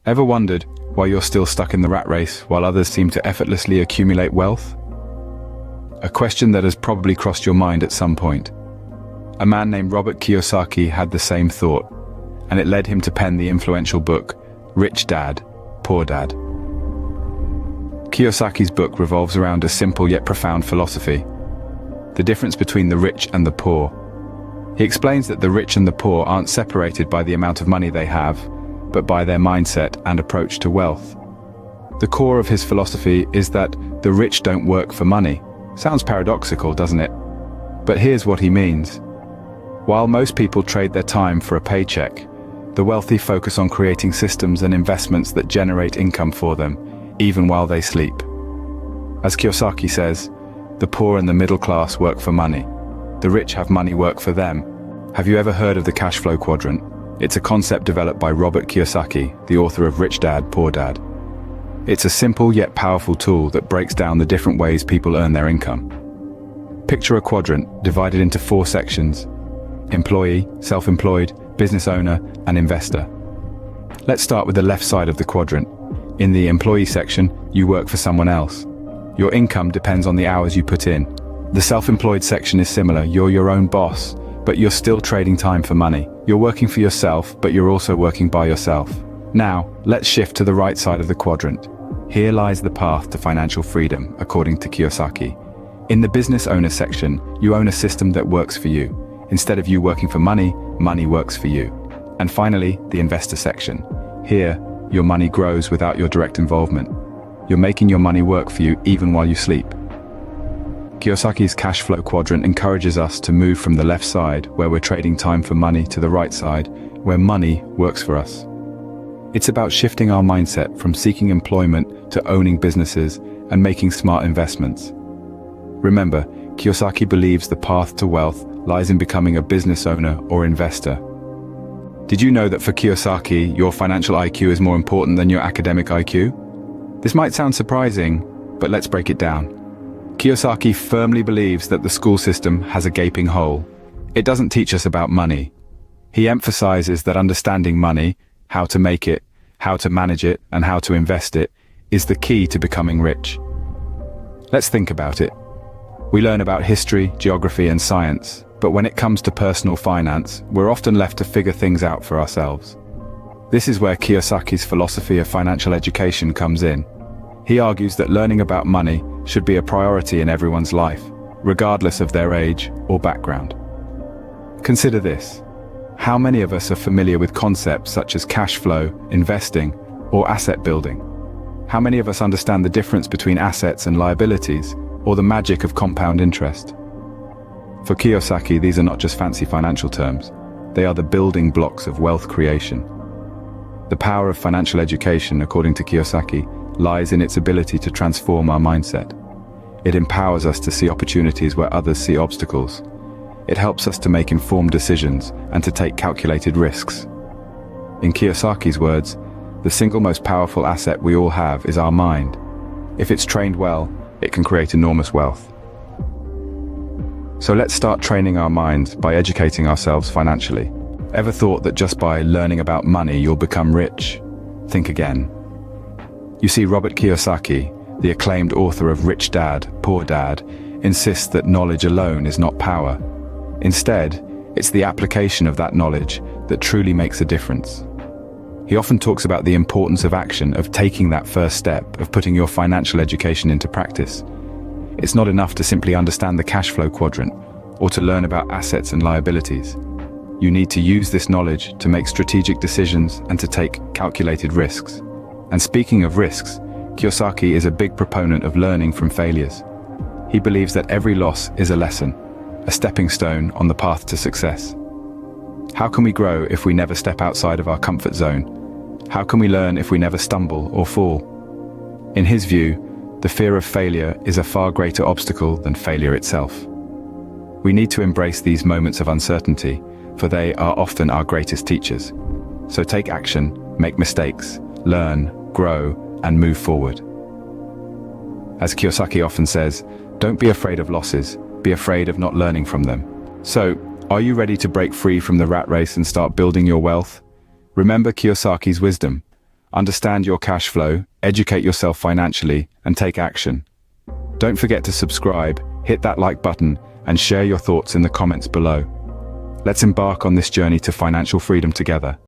Ever wondered why you're still stuck in the rat race while others seem to effortlessly accumulate wealth? A question that has probably crossed your mind at some point. A man named Robert Kiyosaki had the same thought, and it led him to pen the influential book, Rich Dad, Poor Dad. Kiyosaki's book revolves around a simple yet profound philosophy: the difference between the rich and the poor. He explains that the rich and the poor aren't separated by the amount of money they have, but by their mindset and approach to wealth. The core of his philosophy is that the rich don't work for money. Sounds paradoxical, doesn't it? But here's what he means. While most people trade their time for a paycheck, the wealthy focus on creating systems and investments that generate income for them, even while they sleep. As Kiyosaki says, the poor and the middle class work for money. The rich have money work for them. Have you ever heard of the cash flow quadrant? It's a concept developed by Robert Kiyosaki, the author of Rich Dad, Poor Dad. It's a simple yet powerful tool that breaks down the different ways people earn their income. Picture a quadrant divided into 4 sections: employee, self-employed, business owner, and investor. Let's start with the left side of the quadrant. In the employee section, you work for someone else. Your income depends on the hours you put in. The self-employed section is similar. You're your own boss, but you're still trading time for money. You're working for yourself, but you're also working by yourself. Now, let's shift to the right side of the quadrant. Here lies the path to financial freedom, according to Kiyosaki. In the business owner section, you own a system that works for you. Instead of you working for money, money works for you. And finally, the investor section. Here, your money grows without your direct involvement. You're making your money work for you even while you sleep. Kiyosaki's cash flow quadrant encourages us to move from the left side, where we're trading time for money, to the right side, where money works for us. It's about shifting our mindset from seeking employment to owning businesses and making smart investments. Remember, Kiyosaki believes the path to wealth lies in becoming a business owner or investor. Did you know that for Kiyosaki, your financial IQ is more important than your academic IQ? This might sound surprising, but let's break it down. Kiyosaki firmly believes that the school system has a gaping hole. It doesn't teach us about money. He emphasizes that understanding money, how to make it, how to manage it, and how to invest it, is the key to becoming rich. Let's think about it. We learn about history, geography, and science, but when it comes to personal finance, we're often left to figure things out for ourselves. This is where Kiyosaki's philosophy of financial education comes in. He argues that learning about money should be a priority in everyone's life, regardless of their age or background. Consider this. How many of us are familiar with concepts such as cash flow, investing, or asset building? How many of us understand the difference between assets and liabilities, or the magic of compound interest? For Kiyosaki, these are not just fancy financial terms. They are the building blocks of wealth creation. The power of financial education, according to Kiyosaki, lies in its ability to transform our mindset. It empowers us to see opportunities where others see obstacles. It helps us to make informed decisions and to take calculated risks. In Kiyosaki's words, the single most powerful asset we all have is our mind. If it's trained well, it can create enormous wealth. So let's start training our minds by educating ourselves financially. Ever thought that just by learning about money you'll become rich? Think again. You see, Robert Kiyosaki, the acclaimed author of Rich Dad, Poor Dad, insists that knowledge alone is not power. Instead, it's the application of that knowledge that truly makes a difference. He often talks about the importance of action, of taking that first step, of putting your financial education into practice. It's not enough to simply understand the cash flow quadrant or to learn about assets and liabilities. You need to use this knowledge to make strategic decisions and to take calculated risks. And speaking of risks, Kiyosaki is a big proponent of learning from failures. He believes that every loss is a lesson, a stepping stone on the path to success. How can we grow if we never step outside of our comfort zone? How can we learn if we never stumble or fall? In his view, the fear of failure is a far greater obstacle than failure itself. We need to embrace these moments of uncertainty, for they are often our greatest teachers. So take action, make mistakes, learn, grow, and move forward. As Kiyosaki often says, don't be afraid of losses, be afraid of not learning from them. So, are you ready to break free from the rat race and start building your wealth? Remember Kiyosaki's wisdom. Understand your cash flow, educate yourself financially, and take action. Don't forget to subscribe, hit that like button, and share your thoughts in the comments below. Let's embark on this journey to financial freedom together.